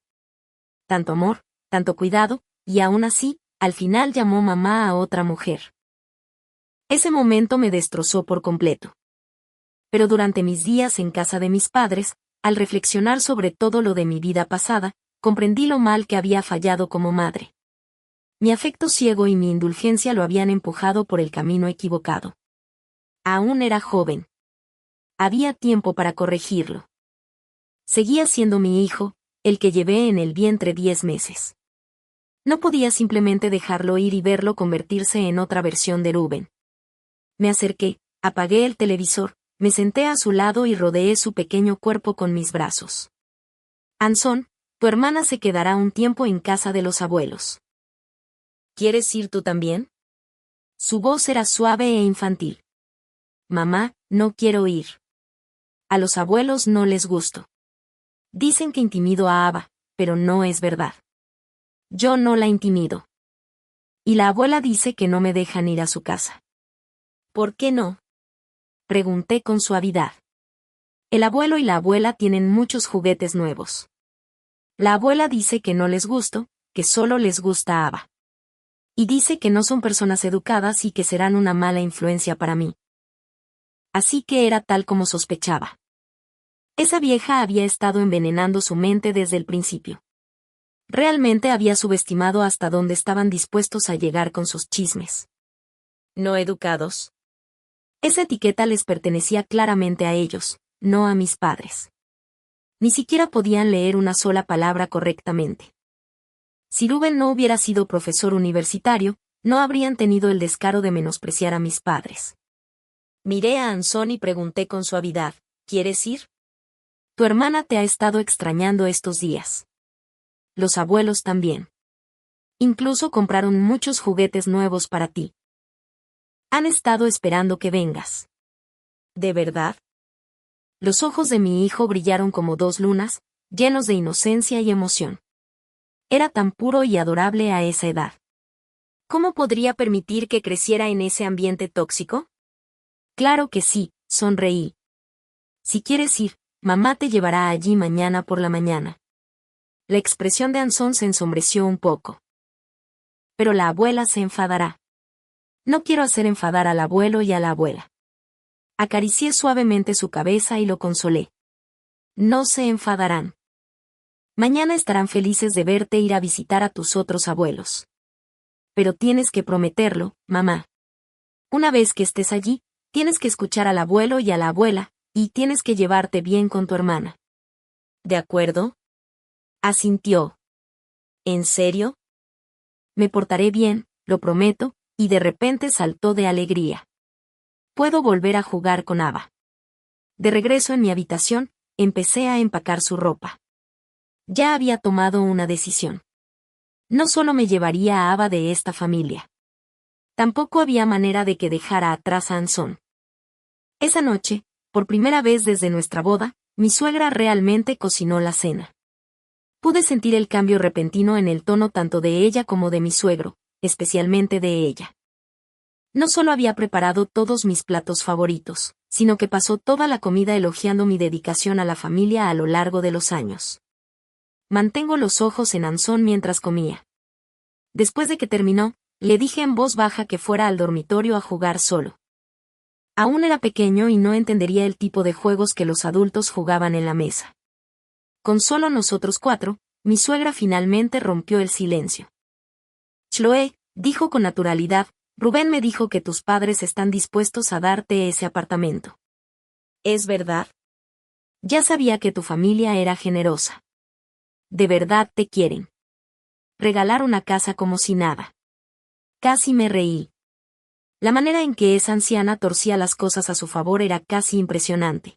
Tanto amor, tanto cuidado, y aún así, al final llamó mamá a otra mujer. Ese momento me destrozó por completo. Pero durante mis días en casa de mis padres, al reflexionar sobre todo lo de mi vida pasada, comprendí lo mal que había fallado como madre. Mi afecto ciego y mi indulgencia lo habían empujado por el camino equivocado. Aún era joven. Había tiempo para corregirlo. Seguía siendo mi hijo, el que llevé en el vientre 10 meses. No podía simplemente dejarlo ir y verlo convertirse en otra versión de Rubén. Me acerqué, apagué el televisor, me senté a su lado y rodeé su pequeño cuerpo con mis brazos. Anson, tu hermana se quedará un tiempo en casa de los abuelos. ¿Quieres ir tú también? Su voz era suave e infantil. Mamá, no quiero ir. A los abuelos no les gusto. Dicen que intimido a Ava, pero no es verdad. Yo no la intimido. Y la abuela dice que no me dejan ir a su casa. ¿Por qué no? Pregunté con suavidad. El abuelo y la abuela tienen muchos juguetes nuevos. La abuela dice que no les gusto, que solo les gusta Ava. Y dice que no son personas educadas y que serán una mala influencia para mí. Así que era tal como sospechaba. Esa vieja había estado envenenando su mente desde el principio. Realmente había subestimado hasta dónde estaban dispuestos a llegar con sus chismes. ¿No educados? Esa etiqueta les pertenecía claramente a ellos, no a mis padres. Ni siquiera podían leer una sola palabra correctamente. Si Rubén no hubiera sido profesor universitario, no habrían tenido el descaro de menospreciar a mis padres. Miré a Anson y pregunté con suavidad, ¿quieres ir? Tu hermana te ha estado extrañando estos días. Los abuelos también. Incluso compraron muchos juguetes nuevos para ti. Han estado esperando que vengas. ¿De verdad? Los ojos de mi hijo brillaron como 2 lunas, llenos de inocencia y emoción. Era tan puro y adorable a esa edad. ¿Cómo podría permitir que creciera en ese ambiente tóxico? Claro que sí, sonreí. Si quieres ir, mamá te llevará allí mañana por la mañana. La expresión de Anson se ensombreció un poco. Pero la abuela se enfadará. No quiero hacer enfadar al abuelo y a la abuela. Acaricié suavemente su cabeza y lo consolé. No se enfadarán. Mañana estarán felices de verte ir a visitar a tus otros abuelos. Pero tienes que prometerlo, mamá. Una vez que estés allí, tienes que escuchar al abuelo y a la abuela, y tienes que llevarte bien con tu hermana. ¿De acuerdo? Asintió. ¿En serio? Me portaré bien, lo prometo, y de repente saltó de alegría. Puedo volver a jugar con Ava. De regreso en mi habitación, empecé a empacar su ropa. Ya había tomado una decisión. No solo me llevaría a Ava de esta familia. Tampoco había manera de que dejara atrás a Anson. Esa noche, por primera vez desde nuestra boda, mi suegra realmente cocinó la cena. Pude sentir el cambio repentino en el tono tanto de ella como de mi suegro, especialmente de ella. No solo había preparado todos mis platos favoritos, sino que pasó toda la comida elogiando mi dedicación a la familia a lo largo de los años. Mantengo los ojos en Anson mientras comía. Después de que terminó, le dije en voz baja que fuera al dormitorio a jugar solo. Aún era pequeño y no entendería el tipo de juegos que los adultos jugaban en la mesa. Con solo nosotros 4, mi suegra finalmente rompió el silencio. Chloé, dijo con naturalidad, Rubén me dijo que tus padres están dispuestos a darte ese apartamento. ¿Es verdad? Ya sabía que tu familia era generosa. De verdad te quieren. Regalar una casa como si nada. Casi me reí. La manera en que esa anciana torcía las cosas a su favor era casi impresionante.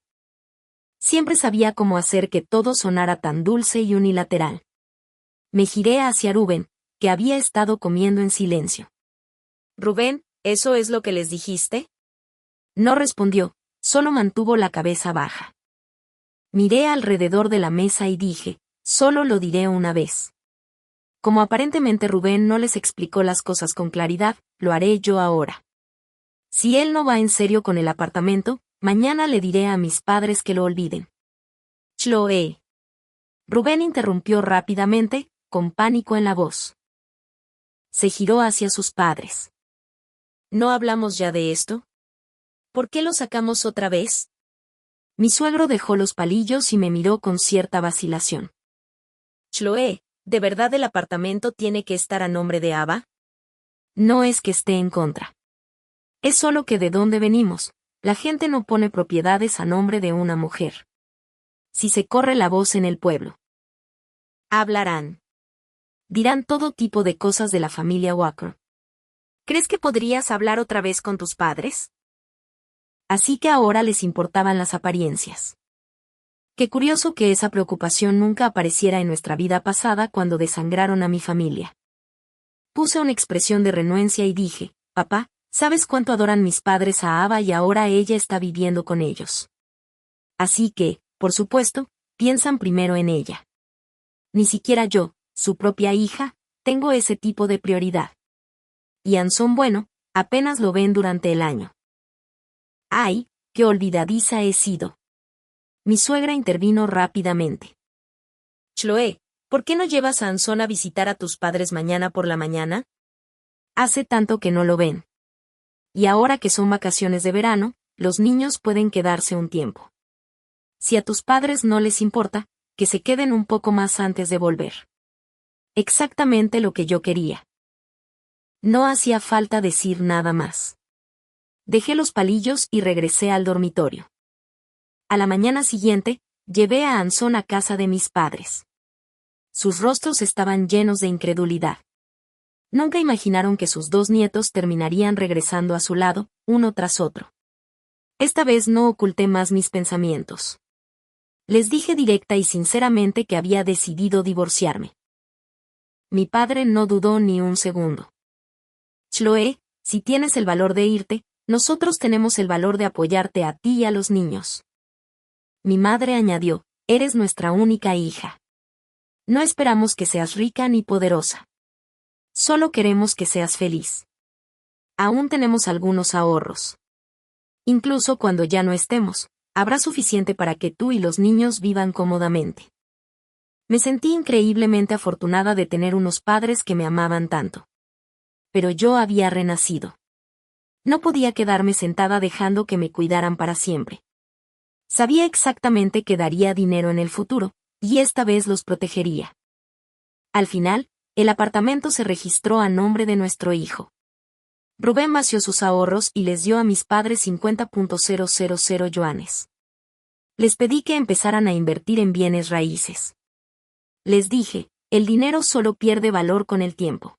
Siempre sabía cómo hacer que todo sonara tan dulce y unilateral. Me giré hacia Rubén, que había estado comiendo en silencio. Rubén, ¿eso es lo que les dijiste? No respondió, solo mantuvo la cabeza baja. Miré alrededor de la mesa y dije, solo lo diré una vez. Como aparentemente Rubén no les explicó las cosas con claridad, lo haré yo ahora. Si él no va en serio con el apartamento, mañana le diré a mis padres que lo olviden. Chloé. Rubén interrumpió rápidamente, con pánico en la voz. Se giró hacia sus padres. ¿No hablamos ya de esto? ¿Por qué lo sacamos otra vez? Mi suegro dejó los palillos y me miró con cierta vacilación. Chloé, ¿de verdad el apartamento tiene que estar a nombre de Ava? No es que esté en contra. Es solo que de dónde venimos, la gente no pone propiedades a nombre de una mujer. Si se corre la voz en el pueblo. Hablarán. Dirán todo tipo de cosas de la familia Walker. ¿Crees que podrías hablar otra vez con tus padres? Así que ahora les importaban las apariencias. Qué curioso que esa preocupación nunca apareciera en nuestra vida pasada cuando desangraron a mi familia. Puse una expresión de renuencia y dije, papá, ¿sabes cuánto adoran mis padres a Ava y ahora ella está viviendo con ellos? Así que, por supuesto, piensan primero en ella. Ni siquiera yo, su propia hija, tengo ese tipo de prioridad. Y Anson, bueno, apenas lo ven durante el año. ¡Ay, qué olvidadiza he sido! Mi suegra intervino rápidamente. Chloé, ¿por qué no llevas a Anson a visitar a tus padres mañana por la mañana? Hace tanto que no lo ven. Y ahora que son vacaciones de verano, los niños pueden quedarse un tiempo. Si a tus padres no les importa, que se queden un poco más antes de volver. Exactamente lo que yo quería. No hacía falta decir nada más. Dejé los palillos y regresé al dormitorio. A la mañana siguiente, llevé a Anson a casa de mis padres. Sus rostros estaban llenos de incredulidad. Nunca imaginaron que sus 2 nietos terminarían regresando a su lado, uno tras otro. Esta vez no oculté más mis pensamientos. Les dije directa y sinceramente que había decidido divorciarme. Mi padre no dudó ni un segundo. Chloé, si tienes el valor de irte, nosotros tenemos el valor de apoyarte a ti y a los niños. Mi madre añadió, eres nuestra única hija. No esperamos que seas rica ni poderosa. Solo queremos que seas feliz. Aún tenemos algunos ahorros. Incluso cuando ya no estemos, habrá suficiente para que tú y los niños vivan cómodamente. Me sentí increíblemente afortunada de tener unos padres que me amaban tanto. Pero yo había renacido. No podía quedarme sentada dejando que me cuidaran para siempre. Sabía exactamente que daría dinero en el futuro, y esta vez los protegería. Al final, el apartamento se registró a nombre de nuestro hijo. Rubén vació sus ahorros y les dio a mis padres 50.000 yuanes. Les pedí que empezaran a invertir en bienes raíces. Les dije, el dinero solo pierde valor con el tiempo.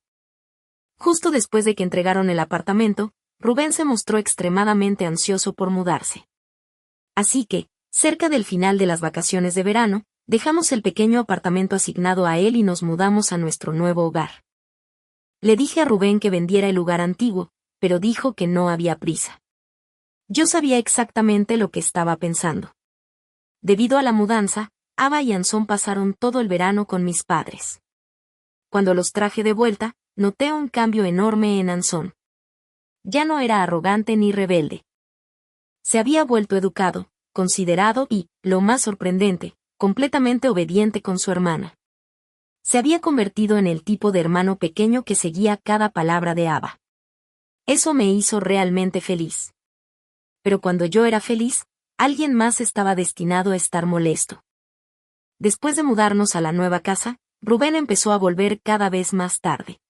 Justo después de que entregaron el apartamento, Rubén se mostró extremadamente ansioso por mudarse. Así que, cerca del final de las vacaciones de verano, dejamos el pequeño apartamento asignado a él y nos mudamos a nuestro nuevo hogar. Le dije a Rubén que vendiera el lugar antiguo, pero dijo que no había prisa. Yo sabía exactamente lo que estaba pensando. Debido a la mudanza, Ava y Anson pasaron todo el verano con mis padres. Cuando los traje de vuelta, noté un cambio enorme en Anson. Ya no era arrogante ni rebelde. Se había vuelto educado, considerado y, lo más sorprendente, completamente obediente con su hermana. Se había convertido en el tipo de hermano pequeño que seguía cada palabra de Ava. Eso me hizo realmente feliz. Pero cuando yo era feliz, alguien más estaba destinado a estar molesto. Después de mudarnos a la nueva casa, Rubén empezó a volver cada vez más tarde.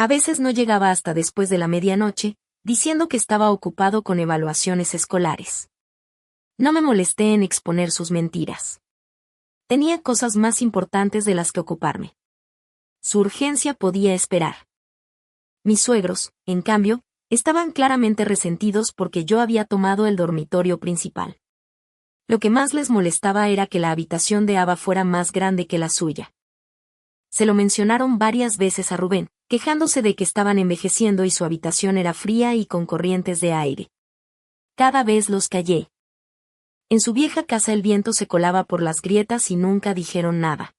A veces no llegaba hasta después de la medianoche, diciendo que estaba ocupado con evaluaciones escolares. No me molesté en exponer sus mentiras. Tenía cosas más importantes de las que ocuparme. Su urgencia podía esperar. Mis suegros, en cambio, estaban claramente resentidos porque yo había tomado el dormitorio principal. Lo que más les molestaba era que la habitación de Ava fuera más grande que la suya. Se lo mencionaron varias veces a Rubén, quejándose de que estaban envejeciendo y su habitación era fría y con corrientes de aire. Cada vez los callé. En su vieja casa el viento se colaba por las grietas y nunca dijeron nada.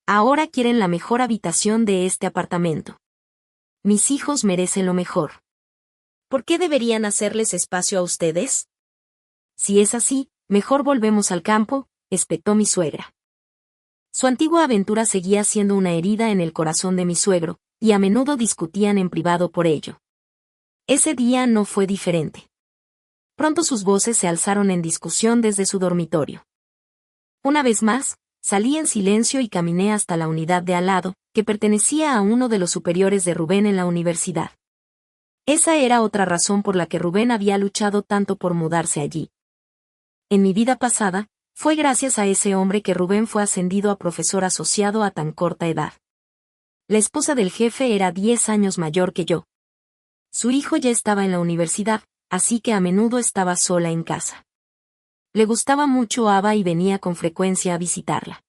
Ahora quieren la mejor habitación de este apartamento. Mis hijos merecen lo mejor. ¿Por qué deberían hacerles espacio a ustedes? Si es así, mejor volvemos al campo, espetó mi suegra. Su antigua aventura seguía siendo una herida en el corazón de mi suegro, y a menudo discutían en privado por ello. Ese día no fue diferente. Pronto sus voces se alzaron en discusión desde su dormitorio. Una vez más, salí en silencio y caminé hasta la unidad de al lado, que pertenecía a uno de los superiores de Rubén en la universidad. Esa era otra razón por la que Rubén había luchado tanto por mudarse allí. En mi vida pasada, fue gracias a ese hombre que Rubén fue ascendido a profesor asociado a tan corta edad. La esposa del jefe era 10 años mayor que yo. Su hijo ya estaba en la universidad, así que a menudo estaba sola en casa. Le gustaba mucho Ava y venía con frecuencia a visitarla.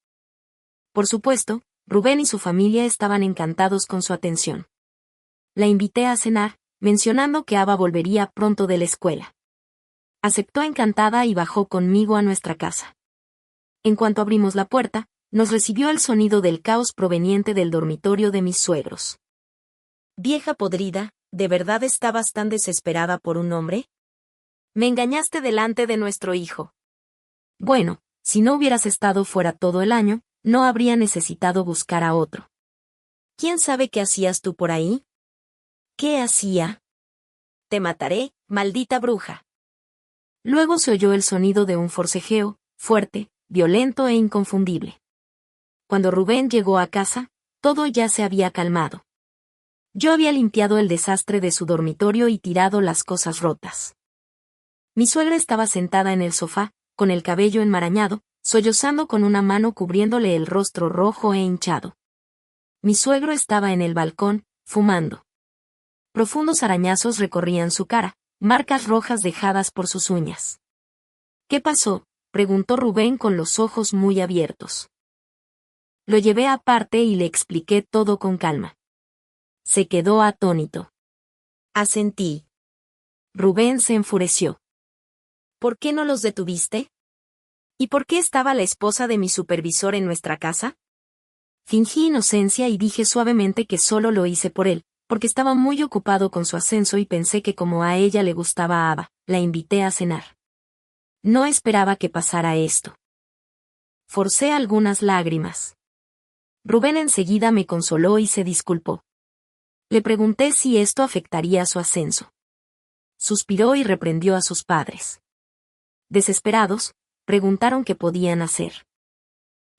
Por supuesto, Rubén y su familia estaban encantados con su atención. La invité a cenar, mencionando que Ava volvería pronto de la escuela. Aceptó encantada y bajó conmigo a nuestra casa. En cuanto abrimos la puerta, nos recibió el sonido del caos proveniente del dormitorio de mis suegros. Vieja podrida, ¿de verdad estabas tan desesperada por un hombre? Me engañaste delante de nuestro hijo. Bueno, si no hubieras estado fuera todo el año, no habría necesitado buscar a otro. ¿Quién sabe qué hacías tú por ahí? ¿Qué hacía? Te mataré, maldita bruja. Luego se oyó el sonido de un forcejeo, fuerte, violento e inconfundible. Cuando Rubén llegó a casa, todo ya se había calmado. Yo había limpiado el desastre de su dormitorio y tirado las cosas rotas. Mi suegra estaba sentada en el sofá, con el cabello enmarañado, sollozando con una mano cubriéndole el rostro rojo e hinchado. Mi suegro estaba en el balcón, fumando. Profundos arañazos recorrían su cara, marcas rojas dejadas por sus uñas. ¿Qué pasó?, preguntó Rubén con los ojos muy abiertos. Lo llevé aparte y le expliqué todo con calma. Se quedó atónito. Asentí. Rubén se enfureció. ¿Por qué no los detuviste? ¿Y por qué estaba la esposa de mi supervisor en nuestra casa? Fingí inocencia y dije suavemente que solo lo hice por él, porque estaba muy ocupado con su ascenso y pensé que como a ella le gustaba Ava, la invité a cenar. No esperaba que pasara esto. Forcé algunas lágrimas. Rubén enseguida me consoló y se disculpó. Le pregunté si esto afectaría su ascenso. Suspiró y reprendió a sus padres. Desesperados, preguntaron qué podían hacer.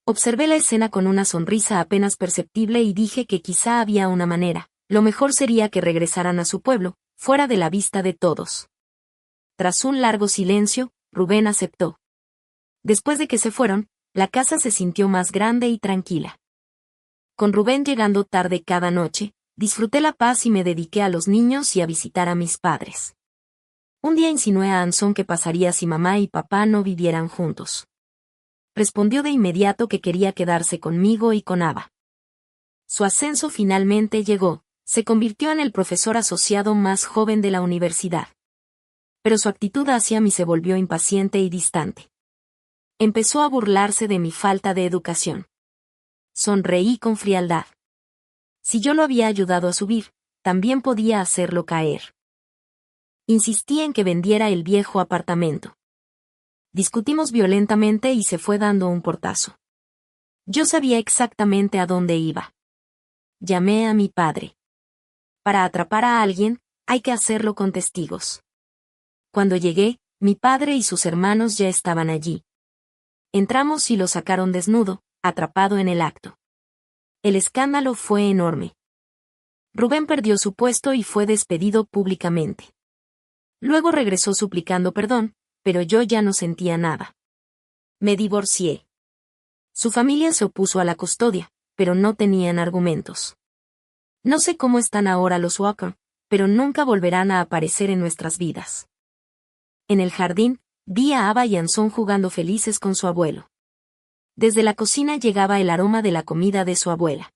Observé la escena con una sonrisa apenas perceptible y dije que quizá había una manera. Lo mejor sería que regresaran a su pueblo, fuera de la vista de todos. Tras un largo silencio, Rubén aceptó. Después de que se fueron, la casa se sintió más grande y tranquila. Con Rubén llegando tarde cada noche, disfruté la paz y me dediqué a los niños y a visitar a mis padres. Un día insinué a Anson que pasaría si mamá y papá no vivieran juntos. Respondió de inmediato que quería quedarse conmigo y con Ava. Su ascenso finalmente llegó. Se convirtió en el profesor asociado más joven de la universidad. Pero su actitud hacia mí se volvió impaciente y distante. Empezó a burlarse de mi falta de educación. Sonreí con frialdad. Si yo lo había ayudado a subir, también podía hacerlo caer. Insistí en que vendiera el viejo apartamento. Discutimos violentamente y se fue dando un portazo. Yo sabía exactamente a dónde iba. Llamé a mi padre. Para atrapar a alguien, hay que hacerlo con testigos. Cuando llegué, mi padre y sus hermanos ya estaban allí. Entramos y lo sacaron desnudo, atrapado en el acto. El escándalo fue enorme. Rubén perdió su puesto y fue despedido públicamente. Luego regresó suplicando perdón, pero yo ya no sentía nada. Me divorcié. Su familia se opuso a la custodia, pero no tenían argumentos. No sé cómo están ahora los Walker, pero nunca volverán a aparecer en nuestras vidas. En el jardín, vi a Ava y Anson jugando felices con su abuelo. Desde la cocina llegaba el aroma de la comida de su abuela.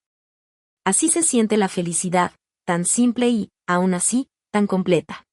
Así se siente la felicidad, tan simple y, aún así, tan completa.